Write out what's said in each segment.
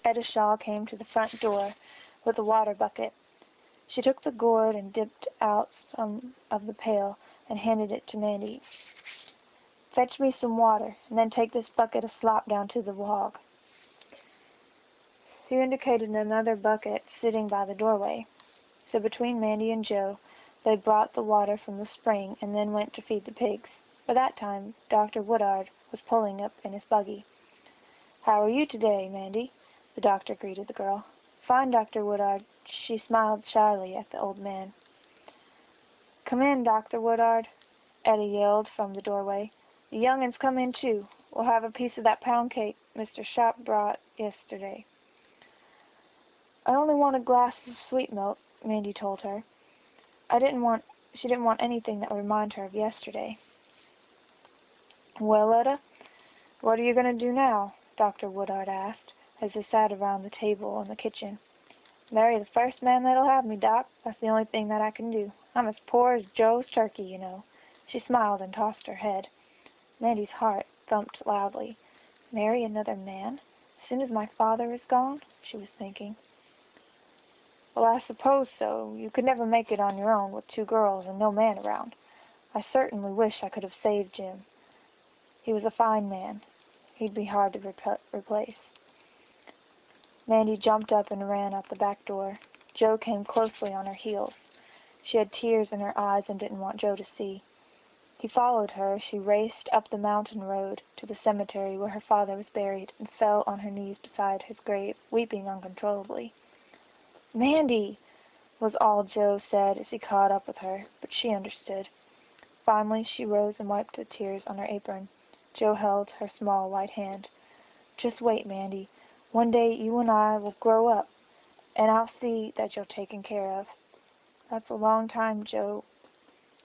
Etta Shaw came to the front door with a water bucket. She took the gourd and dipped out some of the pail and handed it to Mandie. "Fetch me some water, and then take this bucket of slop down to the hog." He indicated another bucket sitting by the doorway. So between Mandie and Joe, they brought the water from the spring and then went to feed the pigs. By that time, Dr. Woodard was pulling up in his buggy. "How are you today, Mandie?" the doctor greeted the girl. "Fine, Dr. Woodard." She smiled shyly at the old man. "Come in, Dr. Woodard," Etta yelled from the doorway. "The young'uns come in, too. We'll have a piece of that pound cake Mr. Sharp brought yesterday." "I only want a glass of sweet milk," Mandie told her. She didn't want anything that would remind her of yesterday. "Well, Etta, what are you going to do now?" Dr. Woodard asked, as they sat around the table in the kitchen. "Marry the first man that'll have me, Doc. That's the only thing that I can do. I'm as poor as Joe's turkey, you know." She smiled and tossed her head. Mandie's heart thumped loudly. "Marry another man? As soon as my father is gone?" she was thinking. "Well, I suppose so. You could never make it on your own with 2 girls and no man around. I certainly wish I could have saved Jim. He was a fine man. He'd be hard to replace." Mandie jumped up and ran out the back door. Joe came closely on her heels. She had tears in her eyes and didn't want Joe to see. He followed her as she raced up the mountain road to the cemetery where her father was buried and fell on her knees beside his grave, weeping uncontrollably. "Mandie!" was all Joe said as he caught up with her, but she understood. Finally, she rose and wiped the tears on her apron. Joe held her small white hand. "Just wait, Mandie. One day you and I will grow up, and I'll see that you're taken care of." "That's a long time, Joe.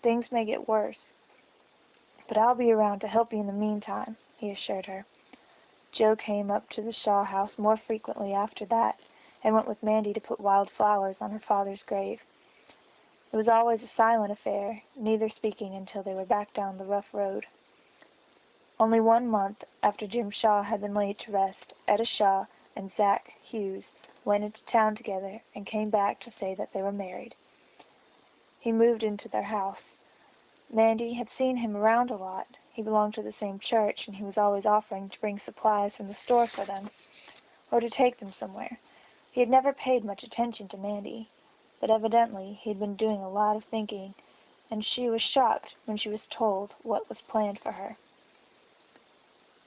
Things may get worse. But I'll be around to help you in the meantime," he assured her. Joe came up to the Shaw house more frequently after that, and went with Mandie to put wild flowers on her father's grave. It was always a silent affair, neither speaking until they were back down the rough road. Only 1 month after Jim Shaw had been laid to rest, Etta Shaw and Zach Hughes went into town together and came back to say that they were married. He moved into their house. Mandie had seen him around a lot. He belonged to the same church, and he was always offering to bring supplies from the store for them, or to take them somewhere. He had never paid much attention to Mandie, but evidently he had been doing a lot of thinking, and she was shocked when she was told what was planned for her.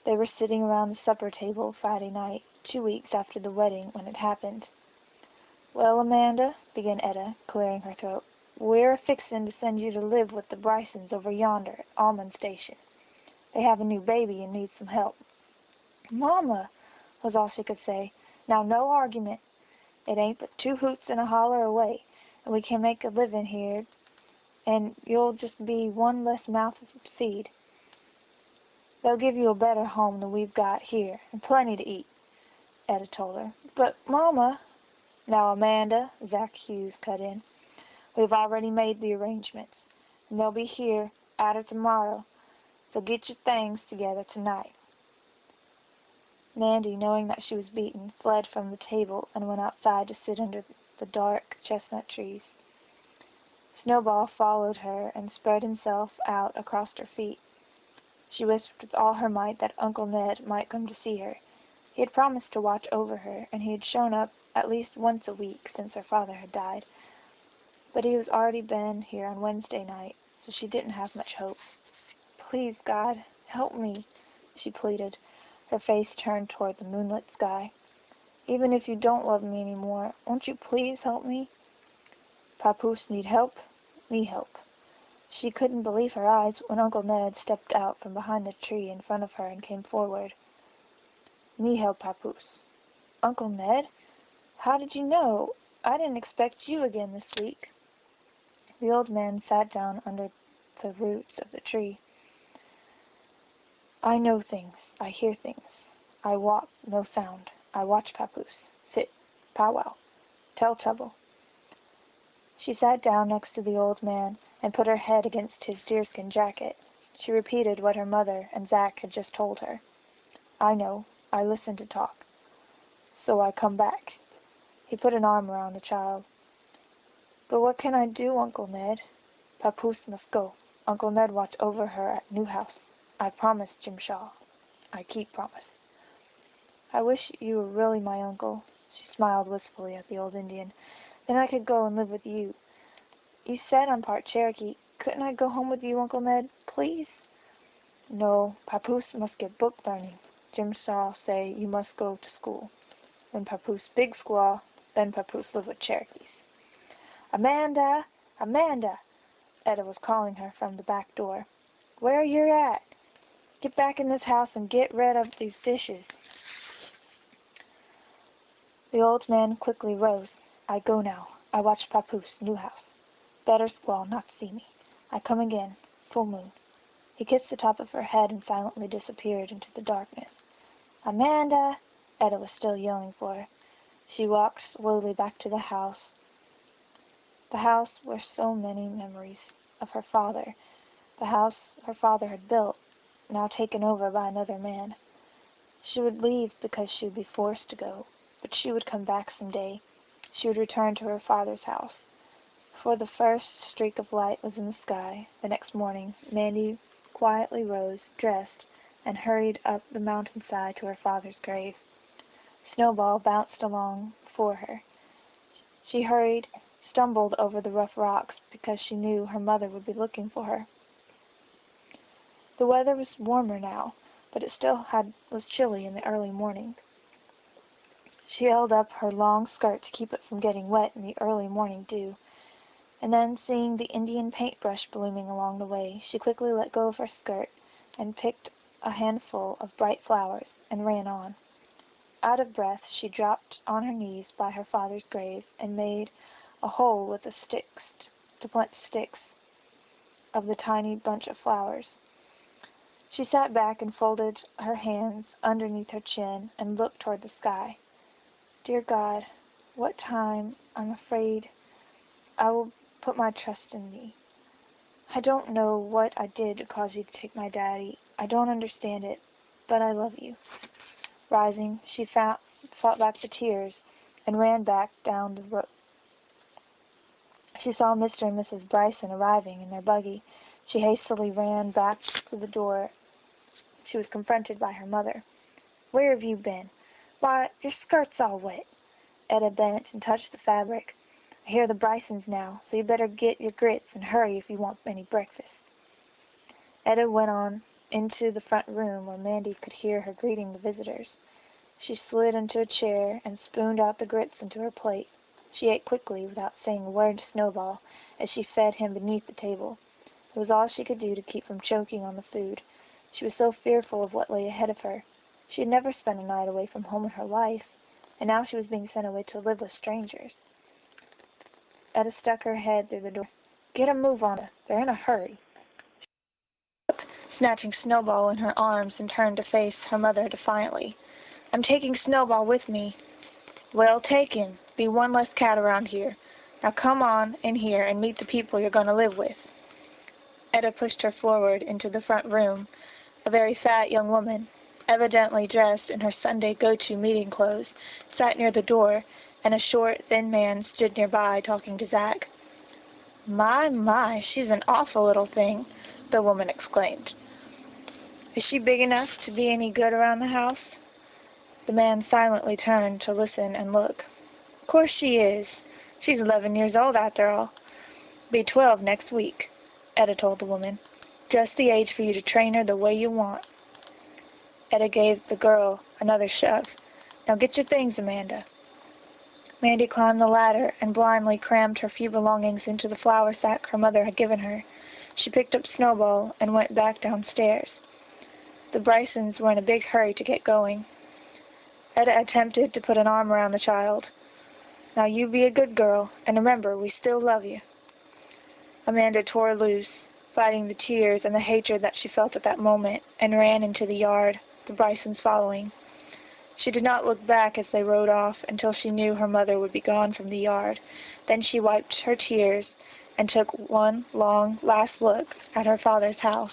They were sitting around the supper table Friday night, 2 weeks after the wedding when it happened. "Well, Amanda," began Etta, clearing her throat, "we're a-fixin' to send you to live with the Brysons over yonder at Almond Station. They have a new baby and need some help." "Mama," was all she could say. "Now, no argument. It ain't but 2 hoots and a holler away, and we can make a living here, and you'll just be one less mouth of seed. They'll give you a better home than we've got here, and plenty to eat," Etta told her. "But, Mama—" "Now, Amanda," Zach Hughes cut in, "we've already made the arrangements, and they'll be here arter tomorrow, so get your things together tonight." Mandie, knowing that she was beaten, fled from the table and went outside to sit under the dark chestnut trees. Snowball followed her and spread himself out across her feet. She wished with all her might that Uncle Ned might come to see her. He had promised to watch over her, and he had shown up at least once a week since her father had died. But he was already been here on Wednesday night, so she didn't have much hope. "Please, God, help me," she pleaded, her face turned toward the moonlit sky. "Even if you don't love me any more, won't you please help me? Papoose need help, me help." She couldn't believe her eyes when Uncle Ned stepped out from behind the tree in front of her and came forward. "Me help Papoose." "Uncle Ned? How did you know? I didn't expect you again this week." The old man sat down under the roots of the tree. "I know things. I hear things. I walk, no sound. I watch Papoose. Sit, powwow. Tell trouble." She sat down next to the old man and put her head against his deerskin jacket. She repeated what her mother and Zach had just told her. "I know. I listen to talk." so I come back." He put an arm around the child. "But what can I do, Uncle Ned?" "Papoose must go. Uncle Ned watch over her at new house. I promise, Jim Shaw. I keep promise." "I wish you were really my uncle." She smiled wistfully at the old Indian. "Then I could go and live with you. You said I'm part Cherokee. Couldn't I go home with you, Uncle Ned, please?" "No, Papoose must get book learning. Jim Shaw say you must go to school. When Papoose big squaw, then Papoose live with Cherokees." "Amanda! Amanda!" Etta was calling her from the back door. "Where you at? Get back in this house and get rid of these dishes." The old man quickly rose. "I go now. I watch Papoose, new house. Better squaw not see me. I come again, full moon." He kissed the top of her head and silently disappeared into the darkness. "Amanda!" Etta was still yelling for her. She walked slowly back to the house where so many memories of her father, the house her father had built, now taken over by another man. She would leave because she would be forced to go, but she would come back some day. She would return to her father's house. Before the first streak of light was in the sky, the next morning, Mandie quietly rose, dressed, and hurried up the mountainside to her father's grave. Snowball bounced along before her. She hurried, stumbled over the rough rocks because she knew her mother would be looking for her. The weather was warmer now, but it still was chilly in the early morning. She held up her long skirt to keep it from getting wet in the early morning dew, and then, seeing the Indian paintbrush blooming along the way, she quickly let go of her skirt and picked a handful of bright flowers and ran on. Out of breath, she dropped on her knees by her father's grave and made a hole with the sticks to plant sticks of the tiny bunch of flowers. She sat back and folded her hands underneath her chin and looked toward the sky. "Dear God, what time I'm afraid I will put my trust in me. I don't know what I did to cause you to take my daddy. I don't understand it, but I love you." Rising, she fought back the tears and ran back down the road. She saw Mr. and Mrs. Bryson arriving in their buggy. She hastily ran back to the door. She was confronted by her mother. "Where have you been? Why, your skirt's all wet." Etta bent and touched the fabric. "I hear the Brysons now, so you better get your grits and hurry if you want any breakfast." Etta went on into the front room where Mandie could hear her greeting the visitors. She slid into a chair and spooned out the grits into her plate. She ate quickly without saying a word to Snowball as she fed him beneath the table. It was all she could do to keep from choking on the food. She was so fearful of what lay ahead of her. She had never spent a night away from home in her life, and now she was being sent away to live with strangers. Etta stuck her head through the door. "Get a move on her. They're in a hurry." Snatching Snowball in her arms and turned to face her mother defiantly. "I'm taking Snowball with me." "Well, take him. Be one less cat around here. Now come on in here and meet the people you're going to live with." Etta pushed her forward into the front room. A very fat young woman, evidently dressed in her Sunday go-to meeting clothes, sat near the door, and a short, thin man stood nearby talking to Zach. My, she's an awful little thing," the woman exclaimed. "Is she big enough to be any good around the house?" The man silently turned to listen and look. "Of course she is. She's 11 years old after all. Be 12 next week," Etta told the woman. "Just the age for you to train her the way you want." Etta gave the girl another shove. "Now get your things, Amanda." Mandie climbed the ladder and blindly crammed her few belongings into the flour sack her mother had given her. She picked up Snowball and went back downstairs. The Brysons were in a big hurry to get going. Etta attempted to put an arm around the child. "Now you be a good girl, and remember, we still love you." Amanda tore loose, fighting the tears and the hatred that she felt at that moment, and ran into the yard, the Brysons following. She did not look back as they rode off until she knew her mother would be gone from the yard. Then she wiped her tears and took one long, last look at her father's house.